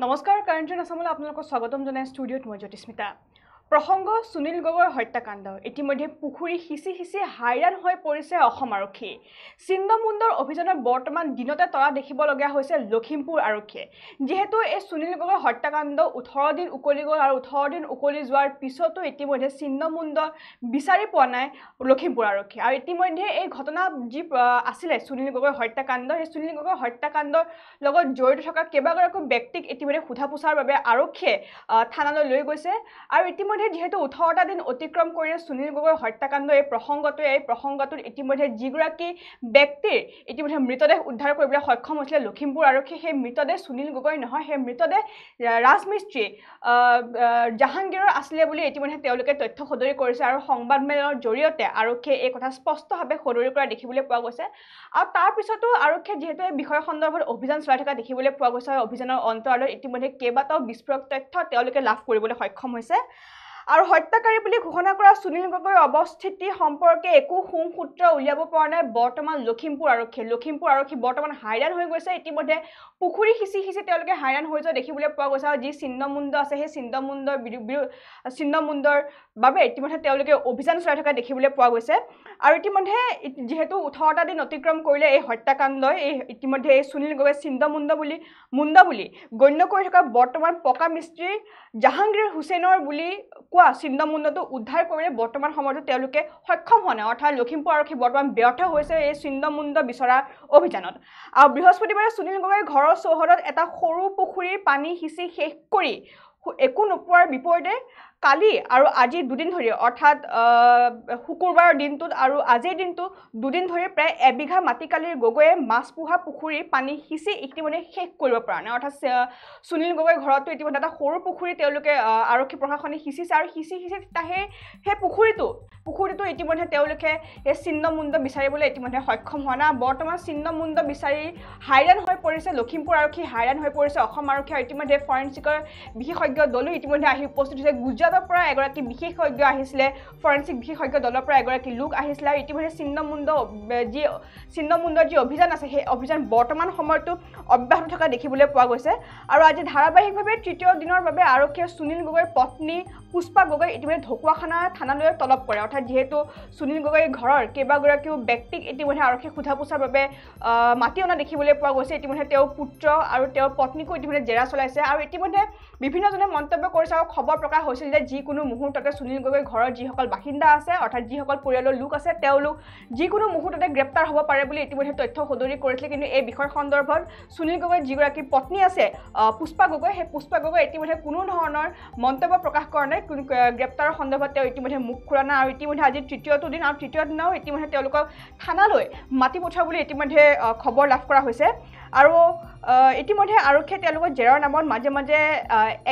নমস্কাৰ কাৰেণ্ট আসামলৈ আপোনালোকক স্বাগতম জনাই ষ্টুডিঅ'ত মই জ্যোতিস্মিতা প্ৰসংগ সুনীল গগৈৰ হত্যাকাণ্ড ইতিমধ্যে পুখুৰী হিচি হাইৰাণ হৈ পৰিছে অসম আৰক্ষী চিন্নমুণ্ডৰ অভিযানৰ বৰ্তমান দিনতে তৰা দেখিবলগীয়া হৈছে লখিমপুৰ আৰক্ষীয়ে যেহেতু এই সুনীল গগৈৰ হত্যাকাণ্ড 18 দিন উকলি গ'ল আৰু 18 দিন উকলি যোৱাৰ পিছতো ইতিমধ্যে চিন্নমুণ্ড বিচাৰি পোৱা নাই লখিমপুৰ আৰক্ষী আৰু ইতিমধ্যে এই ঘটনা যি আছিলে সুনীল গগৈৰ হত্যাকাণ্ড এই সুনীল গগৈৰ হত্যাকাণ্ডৰ লগত জড়িত থকা কেইবাগৰাকী ব্যক্তিক ইতিমধ্যে সোধা পোছাৰ বাবে আৰক্ষীয়ে থানালৈ লৈ গৈছে আৰু ইতিমধ্যে যেহেতু 18টা দিন অতিক্ৰম কৰিলে সুনীল গগৈৰ হত্যাকাণ্ড এই প্ৰসংগটোত ইতিমধ্যে যিগৰাকী ব্যক্তিৰ ইতিমধ্যে মৃতদেহ উদ্ধাৰ কৰিবলৈ সক্ষম হৈছিল লখিমপুৰ আৰক্ষী সেই মৃতদেহ সুনীল গগৈ নহয় সেই মৃতদেহ ৰাজমিস্ত্ৰী জাহাংগীৰৰ আছিলে বুলি ইতিমধ্যে তেওঁলোকে তথ্য সদৰি কৰিছে আৰু সংবাদমেলৰ জৰিয়তে আৰক্ষীয়ে এই কথা স্পষ্টভাৱে সদৰি কৰা দেখিবলৈ পোৱা গৈছে আৰু তাৰ পিছতো আৰক্ষীয়ে যেহেতু এই বিষয় সন্দৰ্ভত অভিযান চলাই থকা দেখিবলৈ পোৱা গৈছে অভিযানৰ অন্তৰালত ইতিমধ্যে কেইবাটাও বিস্ফোৰক তথ্য তেওঁলোকে লাভ কৰিবলৈ সক্ষম হৈছে আৰু হত্যাকাৰী বুলি ঘোষণা কৰা সুনীল গগৈৰ অৱস্থিতি সম্পৰ্কে একো সূত্ৰ উলিয়াব পৰা নাই বৰ্তমান লখিমপুৰ আৰক্ষী বৰ্তমান হাইৰাণ হৈ গৈছে ইতিমধ্যে পুখুৰী হিচি তেওঁলোকে হাইৰাণ হৈ যোৱা দেখিবলৈ পোৱা গৈছে আৰু যি চিন্নমুণ্ড আছে সেই চিন্নমুণ্ডৰ বাবে ইতিমধ্যে তেওঁলোকে অভিযান চলাই থকা দেখিবলৈ পোৱা গৈছে আৰু ইতিমধ্যে যেহেতু 18টা দিন অতিক্ৰম কৰিলে এই হত্যাকাণ্ডই ইতিমধ্যে এই সুনীল গগৈ চিন্নমুণ্ড বুলি গণ্য কৰি থকা বৰ্তমান পকা মিস্ত্ৰী জাহাংগীৰ হুছেইনৰ বুলি কোৱা চিন্নমুণ্ডটো উদ্ধাৰ কৰিলে বৰ্তমান সময়তো তেওঁলোকে সক্ষম হোৱা নাই অৰ্থাৎ লখিমপুৰ আৰক্ষী বৰ্তমান ব্যৰ্থ হৈছে এই চিন্নমুণ্ড বিচৰা অভিযানত আৰু বৃহস্পতিবাৰে সুনীল গগৈৰ ঘৰৰ চৌহদত এটা সৰু পুখুৰীৰ পানী সিঁচি শেষ কৰি একো নোপোৱাৰ বিপৰীতে কালি আৰু আজি দুদিন ধৰি অৰ্থাৎ শুকুৰবাৰৰ দিনটোত আৰু আজিৰ দিনটো দুদিন ধৰি প্ৰায় এবিঘা মাটিকালিৰ গগৈয়ে মাছ পোহা পুখুৰীৰ পানী সিঁচি ইতিমধ্যে শেষ কৰিব পৰা নাই অৰ্থাৎ সুনীল গগৈৰ ঘৰতো ইতিমধ্যে এটা সৰু পুখুৰী তেওঁলোকে আৰক্ষী প্ৰশাসনে সিঁচিছে আৰু সিঁচি সেই পুখুৰীটো ইতিমধ্যে তেওঁলোকে এই চিন্নমুণ্ড বিচাৰিবলৈ ইতিমধ্যে সক্ষম হোৱা নাই বৰ্তমান চিন্নমুণ্ড বিচাৰি হাইৰাণ হৈ পৰিছে লখিমপুৰ আৰক্ষী হাইৰাণ হৈ পৰিছে অসম আৰক্ষী আৰু ইতিমধ্যে ফৰেনচিকৰ বিশেষজ্ঞ দলো ইতিমধ্যে আহি উপস্থিত হৈছে গুজৰাটৰ পৰা এগৰাকী বিশেষজ্ঞ আহিছিলে ফৰেনচিক বিশেষজ্ঞ দলৰ পৰা এগৰাকী লোক আহিছিলে আৰু ইতিমধ্যে চিন্নমুণ্ডৰ যি অভিযান আছে সেই অভিযান বৰ্তমান সময়তো অব্যাহত থকা দেখিবলৈ পোৱা গৈছে আৰু আজি ধাৰাবাহিকভাৱে তৃতীয় দিনৰ বাবে আৰক্ষীয়ে সুনীল গগৈৰ পত্নী পুষ্পা গগৈ ইতিমধ্যে ঢকুৱাখানা থানালৈ তলব কৰে অৰ্থাৎ যেহেতু সুনীল গগৈৰ ঘৰৰ কেইবাগৰাকীও ব্যক্তিক ইতিমধ্যে আৰক্ষীয়ে সোধা পোছাৰ বাবে মাতি অনা দেখিবলৈ পোৱা গৈছে ইতিমধ্যে তেওঁৰ পুত্ৰ আৰু তেওঁৰ পত্নীকো ইতিমধ্যে জেৰা চলাইছে আৰু ইতিমধ্যে বিভিন্নজনে মন্তব্য কৰিছে আৰু খবৰ প্ৰকাশ হৈছিল যে যিকোনো মুহূৰ্ততে সুনীল গগৈৰ ঘৰৰ যিসকল বাসিন্দা আছে অৰ্থাৎ যিসকল পৰিয়ালৰ লোক আছে তেওঁলোক যিকোনো মুহূৰ্ততে গ্ৰেপ্তাৰ হ'ব পাৰে বুলি ইতিমধ্যে তথ্য সদৰি কৰিছিলে কিন্তু এই বিষয় সন্দৰ্ভত সুনীল গগৈৰ যিগৰাকী পত্নী আছে পুষ্পা গগৈ সেই পুষ্পা গগৈ ইতিমধ্যে কোনো ধৰণৰ মন্তব্য প্ৰকাশ কৰা নাই গ্ৰেপ্তাৰৰ সন্দৰ্ভত তেওঁ ইতিমধ্যে মুখ খোলা নাই আৰু ইতিমধ্যে আজি তৃতীয়টো দিন আৰু তৃতীয় দিনাও ইতিমধ্যে তেওঁলোকক থানালৈ মাতি পঠোৱা বুলি ইতিমধ্যে খবৰ লাভ কৰা হৈছে আৰু ইতিমধ্যে আৰক্ষীয়ে তেওঁলোকৰ জেৰাৰ নামত মাজে মাজে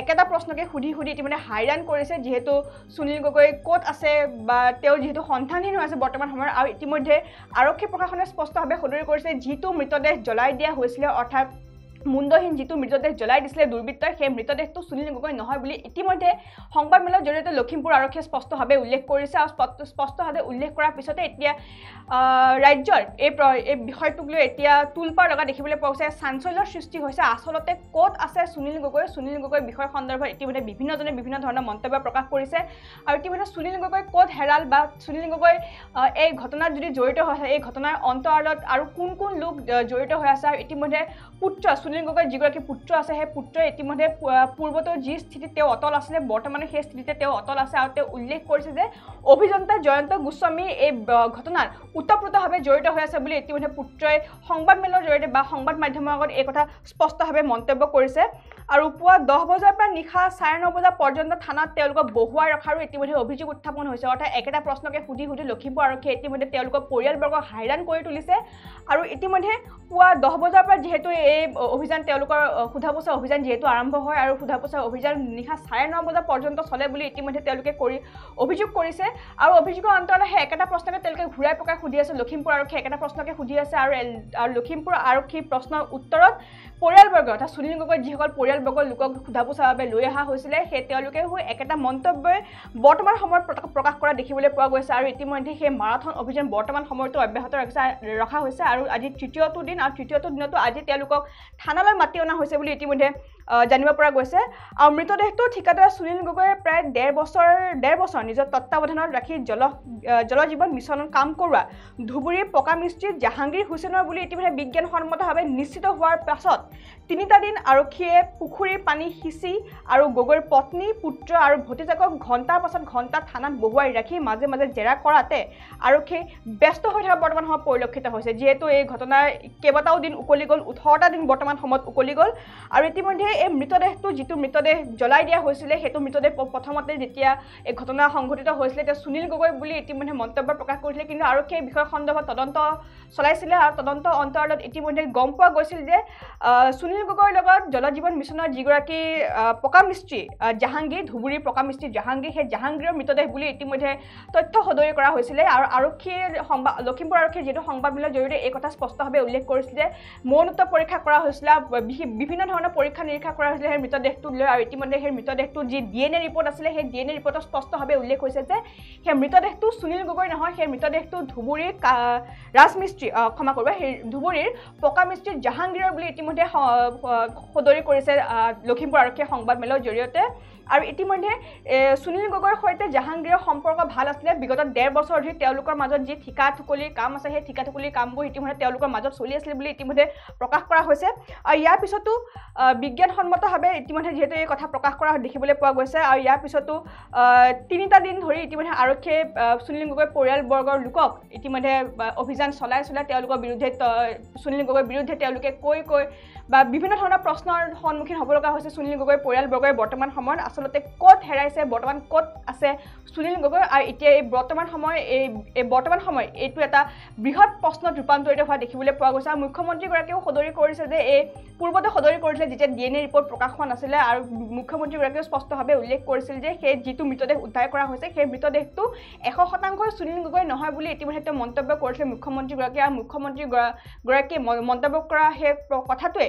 একেটা প্ৰশ্নকে সুধি ইতিমধ্যে হাইৰাণ কৰিছে যিহেতু সুনীল গগৈ ক'ত আছে বা তেওঁ যিহেতু সন্ধানহীন হৈ আছে বৰ্তমান সময়ত আৰু ইতিমধ্যে আৰক্ষী প্ৰশাসনে স্পষ্টভাৱে সদৰি কৰিছে যিটো মৃতদেহ জ্বলাই দিয়া হৈছিলে অৰ্থাৎ মুণ্ডহীন যিটো মৃতদেহ জ্বলাই দিছিলে দুৰ্বৃত্তই সেই মৃতদেহটো সুনীল গগৈ নহয় বুলি ইতিমধ্যে সংবাদমেলৰ জৰিয়তে লখিমপুৰ আৰক্ষীয়ে স্পষ্টভাৱে উল্লেখ কৰিছে আৰু স্পষ্টভাৱে উল্লেখ কৰাৰ পিছতে এতিয়া ৰাজ্যৰ এই বিষয়টোক লৈ এতিয়া তুলপাৰ লগা দেখিবলৈ পোৱা গৈছে চাঞ্চল্যৰ সৃষ্টি হৈছে আচলতে ক'ত আছে সুনীল গগৈ বিষয় সন্দৰ্ভত ইতিমধ্যে বিভিন্নজনে বিভিন্ন ধৰণৰ মন্তব্য প্ৰকাশ কৰিছে আৰু ইতিমধ্যে সুনীল গগৈ ক'ত হেৰাল বা সুনীল গগৈ এই ঘটনাত যদি জড়িত হৈ আছে এই ঘটনাৰ অন্তৰালত আৰু কোন লোক জড়িত হৈ আছে আৰু ইতিমধ্যে পুত্ৰ সুনীল গগৈৰ যিগৰাকী পুত্ৰ আছে সেই পুত্ৰই ইতিমধ্যে পূৰ্বতে যি স্থিতিত তেওঁ অটল আছিলে বৰ্তমানে সেই স্থিতিতে তেওঁ অটল আছে আৰু তেওঁ উল্লেখ কৰিছে যে অভিযন্তা জয়ন্ত গোস্বামী এই ঘটনাত ওতঃপ্ৰোতভাৱে জড়িত হৈ আছে বুলি ইতিমধ্যে পুত্ৰই সংবাদমেলৰ জৰিয়তে বা সংবাদ মাধ্যমৰ আগত এই কথা স্পষ্টভাৱে মন্তব্য কৰিছে আৰু পুৱা 10 বজাৰ পৰা নিশা 9:30 বজা পৰ্যন্ত থানাত তেওঁলোকক বহুৱাই ৰখাৰো ইতিমধ্যে অভিযোগ উত্থাপন হৈছে অৰ্থাৎ একেটা প্ৰশ্নকে সুধি লখিমপুৰ আৰক্ষীয়ে ইতিমধ্যে তেওঁলোকৰ পৰিয়ালবৰ্গক হাইৰাণ কৰি তুলিছে আৰু ইতিমধ্যে পুৱা 10 বজাৰ পৰা যেহেতু এই অভিযান তেওঁলোকৰ সোধা পোছা অভিযান যেহেতু আৰম্ভ হয় আৰু সোধা পোছা অভিযান নিশা 9:30 বজা পৰ্যন্ত চলে বুলি ইতিমধ্যে তেওঁলোকে অভিযোগ কৰিছে আৰু অভিযোগৰ অন্তৰালত সেই একেটা প্ৰশ্নকে তেওঁলোকে ঘূৰাই পকাই সুধি আছে লখিমপুৰ আৰক্ষীয়ে একেটা প্ৰশ্নকে সুধি আছে আৰু লখিমপুৰ আৰক্ষীৰ প্ৰশ্নৰ উত্তৰত পৰিয়ালবৰ্গ অৰ্থাৎ সুনীল গগৈ যিসকল পৰিয়ালবৰ্গৰ লোকক সোধা পোছাৰ বাবে লৈ অহা হৈছিলে সেই তেওঁলোকে একেটা মন্তব্যই বৰ্তমান সময়ত প্ৰকাশ কৰা দেখিবলৈ পোৱা গৈছে আৰু ইতিমধ্যে সেই মাৰাথন অভিযান বৰ্তমান সময়তো অব্যাহত ৰখা হৈছে আৰু আজি তৃতীয়টো দিন আৰু তৃতীয়টো দিনতো আজি তেওঁলোকক থানালৈ মাতি অনা হৈছে বুলি ইতিমধ্যে জানিব পৰা গৈছে আৰু মৃতদেহটো ঠিকাদাৰ সুনীল গগৈয়ে প্ৰায় 1.5 বছৰ নিজৰ তত্ত্বাৱধানত ৰাখি জল জীৱন মিছনত কাম কৰোৱা ধুবুৰীৰ পকা মিস্ত্ৰী জাহাংগীৰ হুছেইনৰ বুলি ইতিমধ্যে বিজ্ঞানসন্মতভাৱে নিশ্চিত হোৱাৰ পাছত 3টা দিন আৰক্ষীয়ে পুখুৰীৰ পানী সিঁচি আৰু গগৈৰ পত্নী পুত্ৰ আৰু ভতিজাকক ঘণ্টাৰ পাছত ঘণ্টা থানাত বহুৱাই ৰাখি মাজে মাজে জেৰা কৰাতে আৰক্ষী ব্যস্ত হৈ থকা বৰ্তমান সময়ত পৰিলক্ষিত হৈছে যিহেতু এই ঘটনাৰ কেইবাটাও দিন উকলি গ'ল 18টা দিন বৰ্তমান সময়ত উকলি গ'ল আৰু ইতিমধ্যে এই মৃতদেহটো যিটো মৃতদেহ জ্বলাই দিয়া হৈছিলে সেইটো মৃতদেহ প্ৰথমতে যেতিয়া এই ঘটনা সংঘটিত হৈছিলে তেতিয়া সুনীল গগৈ বুলি ইতিমধ্যে মন্তব্য প্ৰকাশ কৰিছিলে কিন্তু আৰক্ষীয়ে বিষয় সন্দৰ্ভত তদন্ত চলাইছিলে আৰু তদন্ত অন্তৰালত ইতিমধ্যে গম পোৱা গৈছিল যে সুনীল গগৈৰ লগত জল জীৱন মিছনৰ যিগৰাকী পকা মিস্ত্ৰী জাহাংগীৰ ধুবুৰীৰ পকা মিস্ত্ৰী জাহাংগীৰ সেই জাহাংগীৰৰ মৃতদেহ বুলি ইতিমধ্যে তথ্য সদৰি কৰা হৈছিলে আৰু আৰক্ষীৰ লখিমপুৰ আৰক্ষীৰ যিটো সংবাদমেলৰ জৰিয়তে এই কথা স্পষ্টভাৱে উল্লেখ কৰিছিল যে মৰণোত্তৰ পৰীক্ষা কৰা হৈছিলে বিভিন্ন ধৰণৰ পৰীক্ষা নিৰীক্ষা কৰা হৈছিলে সেই মৃতদেহটোক লৈ আৰু ইতিমধ্যে সেই মৃতদেহটোৰ যি DNA ৰিপৰ্ট আছিলে সেই DNA ৰিপৰ্টত স্পষ্টভাৱে উল্লেখ হৈছে যে সেই মৃতদেহটো সুনীল গগৈ নহয় সেই মৃতদেহটো ধুবুৰীৰ ৰাজমিস্ত্ৰী ক্ষমা কৰিব সেই ধুবুৰীৰ পকা মিস্ত্ৰী জাহাংগীৰৰ বুলি ইতিমধ্যে সদৰি কৰিছে লখিমপুৰ আৰক্ষীৰ সংবাদমেলৰ জৰিয়তে আৰু ইতিমধ্যে সুনীল গগৈৰ সৈতে জাহাংগীৰৰ সম্পৰ্ক ভাল আছিলে বিগত 1.5 বছৰ ধৰি তেওঁলোকৰ মাজত যি ঠিকা ঠুকলিৰ কাম আছে সেই ঠিকা ঠুকলিৰ কামবোৰ ইতিমধ্যে তেওঁলোকৰ মাজত চলি আছিল বুলি ইতিমধ্যে প্ৰকাশ কৰা হৈছে আৰু ইয়াৰ পিছতো বিজ্ঞানসন্মতভাৱে ইতিমধ্যে যিহেতু এই কথা প্ৰকাশ কৰা দেখিবলৈ পোৱা গৈছে আৰু ইয়াৰ পিছতো 3টা দিন ধৰি ইতিমধ্যে আৰক্ষীয়ে সুনীল গগৈৰ পৰিয়ালবৰ্গৰ লোকক ইতিমধ্যে অভিযান চলাই তেওঁলোকৰ বিৰুদ্ধে সুনীল গগৈৰ বিৰুদ্ধে তেওঁলোকে কৈ বা বিভিন্ন ধৰণৰ প্ৰশ্নৰ সন্মুখীন হ'ব লগা হৈছে সুনীল গগৈৰ পৰিয়ালবৰ্গই বৰ্তমান সময়ত আচলতে ক'ত হেৰাইছে বৰ্তমান ক'ত আছে সুনীল গগৈ আৰু এতিয়া এই বৰ্তমান সময় এইটো এটা বৃহৎ প্ৰশ্নত ৰূপান্তৰিত হোৱা দেখিবলৈ পোৱা গৈছে আৰু মুখ্যমন্ত্ৰীগৰাকীয়েও সদৰি কৰিছে যে এই পূৰ্বতে সদৰি কৰিছিলে যেতিয়া DNA ৰিপৰ্ট প্ৰকাশ হোৱা নাছিলে আৰু মুখ্যমন্ত্ৰীগৰাকীয়েও স্পষ্টভাৱে উল্লেখ কৰিছিল যে সেই যিটো মৃতদেহ উদ্ধাৰ কৰা হৈছে সেই মৃতদেহটো 100% সুনীল গগৈ নহয় বুলি ইতিমধ্যে তেওঁ মন্তব্য কৰিছিলে মুখ্যমন্ত্ৰীগৰাকীয়ে আৰু মুখ্যমন্ত্ৰীগৰাকীয়ে মন্তব্য কৰা সেই কথাটোৱে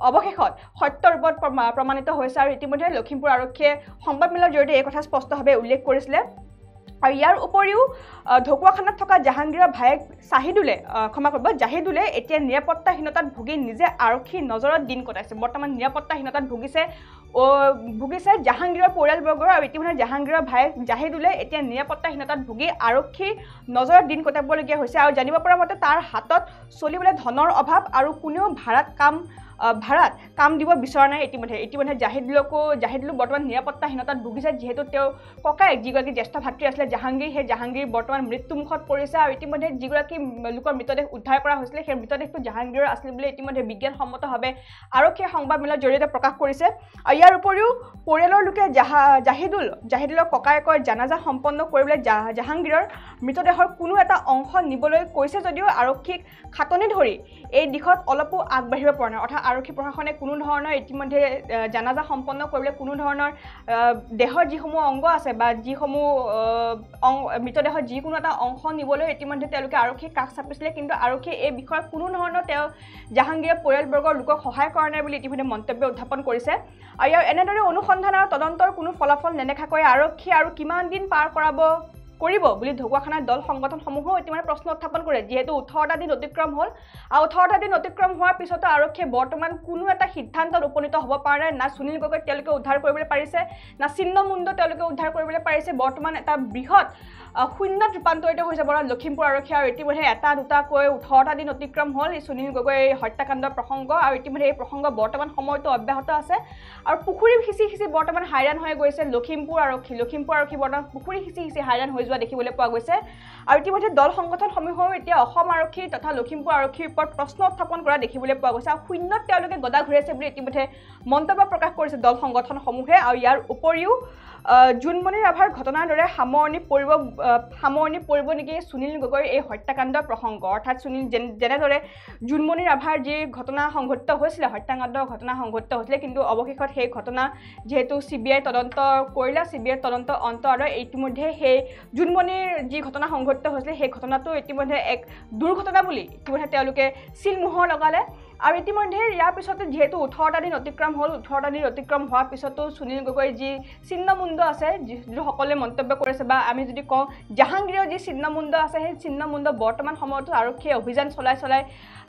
অৱশেষত সত্য ৰূপত প্ৰমাণিত হৈছে আৰু ইতিমধ্যে লখিমপুৰ আৰক্ষীয়ে সংবাদমেলৰ জৰিয়তে এই কথা স্পষ্টভাৱে উল্লেখ কৰিছিলে আৰু ইয়াৰ উপৰিও ঢকুৱাখানাত থকা জাহাংগীৰৰ ভায়েক জাহিদুলে এতিয়া নিৰাপত্তাহীনতাত ভুগি নিজে আৰক্ষীৰ নজৰত দিন কটাইছে বৰ্তমান নিৰাপত্তাহীনতাত ভুগিছে জাহাংগীৰৰ পৰিয়ালবৰ্গৰ আৰু ইতিমধ্যে জাহাংগীৰৰ ভায়েক জাহিদুলে এতিয়া নিৰাপত্তাহীনতাত ভুগি আৰক্ষীৰ নজৰত দিন কটাবলগীয়া হৈছে আৰু জানিব পৰা মতে তাৰ হাতত চলিবলৈ ধনৰ অভাৱ আৰু কোনেও ভাড়াত কাম দিব বিচৰা নাই ইতিমধ্যে জাহিদুলো বৰ্তমান নিৰাপত্তাহীনতাত ভুগিছে যিহেতু তেওঁ ককায়েক যিগৰাকী জ্যেষ্ঠ ভাতৃ আছিলে জাহাংগীৰ সেই জাহাংগীৰ বৰ্তমান মৃত্যুমুখত পৰিছে আৰু ইতিমধ্যে যিগৰাকী লোকৰ মৃতদেহ উদ্ধাৰ কৰা হৈছিলে সেই মৃতদেহটো জাহাংগীৰৰ আছিল বুলি ইতিমধ্যে বিজ্ঞানসন্মতভাৱে আৰক্ষীয়ে সংবাদমেলৰ জৰিয়তে প্ৰকাশ কৰিছে আৰু ইয়াৰ উপৰিও পৰিয়ালৰ লোকে জাহিদুলৰ ককায়েকৰ জানাজা সম্পন্ন কৰিবলৈ জাহাংগীৰৰ মৃতদেহৰ কোনো এটা অংশ নিবলৈ কৈছে যদিও আৰক্ষীক খাটনি ধৰি এই দিশত অলপো আগবাঢ়িব পৰা নাই অৰ্থাৎ আৰক্ষী প্ৰশাসনে কোনো ধৰণৰ ইতিমধ্যে জানাজা সম্পন্ন কৰিবলৈ কোনো ধৰণৰ দেহৰ যিসমূহ অংগ আছে বা যিসমূহ মৃতদেহৰ যিকোনো এটা অংশ নিবলৈ ইতিমধ্যে তেওঁলোকে আৰক্ষীক কাষ চাপিছিলে কিন্তু আৰক্ষীয়ে এই বিষয়ত কোনো ধৰণৰ জাহাংগীৰৰ পৰিয়ালবৰ্গৰ লোকক সহায় কৰা নাই বুলি ইতিমধ্যে মন্তব্য উত্থাপন কৰিছে আৰু ইয়াৰ এনেদৰে অনুসন্ধান আৰু তদন্তৰ কোনো ফলাফল নেদেখাকৈ আৰক্ষীয়ে আৰু কিমান দিন পাৰ কৰিব বুলি ঢকুৱাখানাৰ দল সংগঠনসমূহেও ইতিমধ্যে প্ৰশ্ন উত্থাপন কৰে যিহেতু 18টা দিন অতিক্ৰম হ'ল আৰু 18টা দিন অতিক্ৰম হোৱাৰ পিছতো আৰক্ষীয়ে বৰ্তমান কোনো এটা সিদ্ধান্তত উপনীত হ'ব পৰা নাই না সুনীল গগৈক তেওঁলোকে উদ্ধাৰ কৰিবলৈ পাৰিছে না চিহ্নমুণ্ড তেওঁলোকে উদ্ধাৰ কৰিবলৈ পাৰিছে বৰ্তমান এটা বৃহৎ শূন্যত ৰূপান্তৰিত হৈছে বৰা লখিমপুৰ আৰক্ষী আৰু ইতিমধ্যে এটা দুটাকৈ 18টা দিন অতিক্ৰম হ'ল এই সুনীল গগৈ হত্যাকাণ্ডৰ প্ৰসংগ আৰু ইতিমধ্যে এই প্ৰসংগ বৰ্তমান সময়তো অব্যাহত আছে আৰু পুখুৰী সিঁচি বৰ্তমান হাইৰাণ হৈ গৈছে লখিমপুৰ আৰক্ষী বৰ্তমান পুখুৰী সিঁচি হাইৰাণ হৈ যোৱা দেখিবলৈ পোৱা গৈছে আৰু ইতিমধ্যে দল সংগঠনসমূহেও এতিয়া অসম আৰক্ষী তথা লখিমপুৰ আৰক্ষীৰ ওপৰত প্ৰশ্ন উত্থাপন কৰা দেখিবলৈ পোৱা গৈছে আৰু শূন্যত তেওঁলোকে গদা ঘূৰাইছে বুলি ইতিমধ্যে মন্তব্য প্ৰকাশ কৰিছে দল সংগঠনসমূহে আৰু ইয়াৰ উপৰিও জুনমণি ৰাভাৰ ঘটনাৰ দৰে সামৰণি পৰিব নেকি সুনীল গগৈৰ এই হত্যাকাণ্ডৰ প্ৰসংগ অৰ্থাৎ সুনীল যেনেদৰে জুনমণি ৰাভাৰ যি ঘটনা সংঘটিত হৈছিলে হত্যাকাণ্ডৰ ঘটনা সংঘটিত হৈছিলে কিন্তু অৱশেষত সেই ঘটনা যিহেতু CBI তদন্ত কৰিলে CBI তদন্ত অন্তৰালত ইতিমধ্যে সেই জুনমণিৰ যি ঘটনা সংঘটিত হৈছিলে সেই ঘটনাটো ইতিমধ্যে এক দুৰ্ঘটনা বুলি ইতিমধ্যে তেওঁলোকে চিলমোহৰ লগালে আৰু ইতিমধ্যে ইয়াৰ পিছতে যিহেতু 18টা দিন অতিক্ৰম হ'ল 18টা দিন অতিক্ৰম হোৱাৰ পিছতো সুনীল গগৈৰ যি চিহ্নমুণ্ড আছে যিটো সকলোৱে মন্তব্য কৰিছে বা আমি যদি কওঁ জাহাংগীৰৰ যি চিহ্নমুণ্ড আছে সেই চিহ্নমুণ্ড বৰ্তমান সময়তো আৰক্ষীয়ে অভিযান চলাই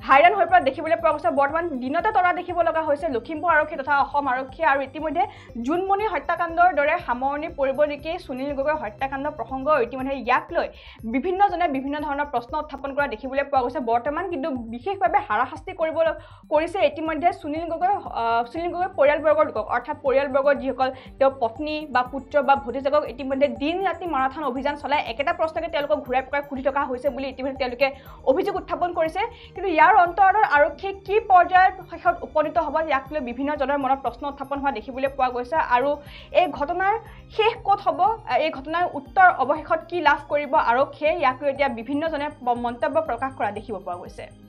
হাইৰাণ হৈ পৰা দেখিবলৈ পোৱা গৈছে বৰ্তমান দিনতে তৰা দেখিব লগা হৈছে লখিমপুৰ আৰক্ষী তথা অসম আৰক্ষী আৰু ইতিমধ্যে জোনমণি হত্যাকাণ্ডৰ দৰে সামৰণি পৰিব নেকি সুনীল গগৈৰ হত্যাকাণ্ড প্ৰসংগ ইতিমধ্যে ইয়াক লৈ বিভিন্নজনে বিভিন্ন ধৰণৰ প্ৰশ্ন উত্থাপন কৰা দেখিবলৈ পোৱা গৈছে বৰ্তমান কিন্তু বিশেষভাৱে হাৰাশাস্তি কৰিছে ইতিমধ্যে সুনীল গগৈৰ পৰিয়ালবৰ্গৰ লোকক অৰ্থাৎ পৰিয়ালবৰ্গৰ যিসকল তেওঁৰ পত্নী বা পুত্ৰ বা ভতিজাকক ইতিমধ্যে দিন ৰাতি মাৰাথান অভিযান চলাই একেটা প্ৰশ্নকে তেওঁলোকক ঘূৰাই পকাই সুধি থকা হৈছে বুলি ইতিমধ্যে তেওঁলোকে অভিযোগ উত্থাপন কৰিছে কিন্তু ইয়াৰ অন্তৰালত আৰক্ষী কি পৰ্যায়ৰ শেষত উপনীত হ'ব ইয়াক লৈ বিভিন্নজনৰ মনত প্ৰশ্ন উত্থাপন হোৱা দেখিবলৈ পোৱা গৈছে আৰু এই ঘটনাৰ শেষ ক'ত হ'ব এই ঘটনাৰ উত্তৰ অৱশেষত কি লাভ কৰিব আৰক্ষীয়ে ইয়াক লৈ এতিয়া বিভিন্নজনে মন্তব্য প্ৰকাশ কৰা দেখিব পোৱা গৈছে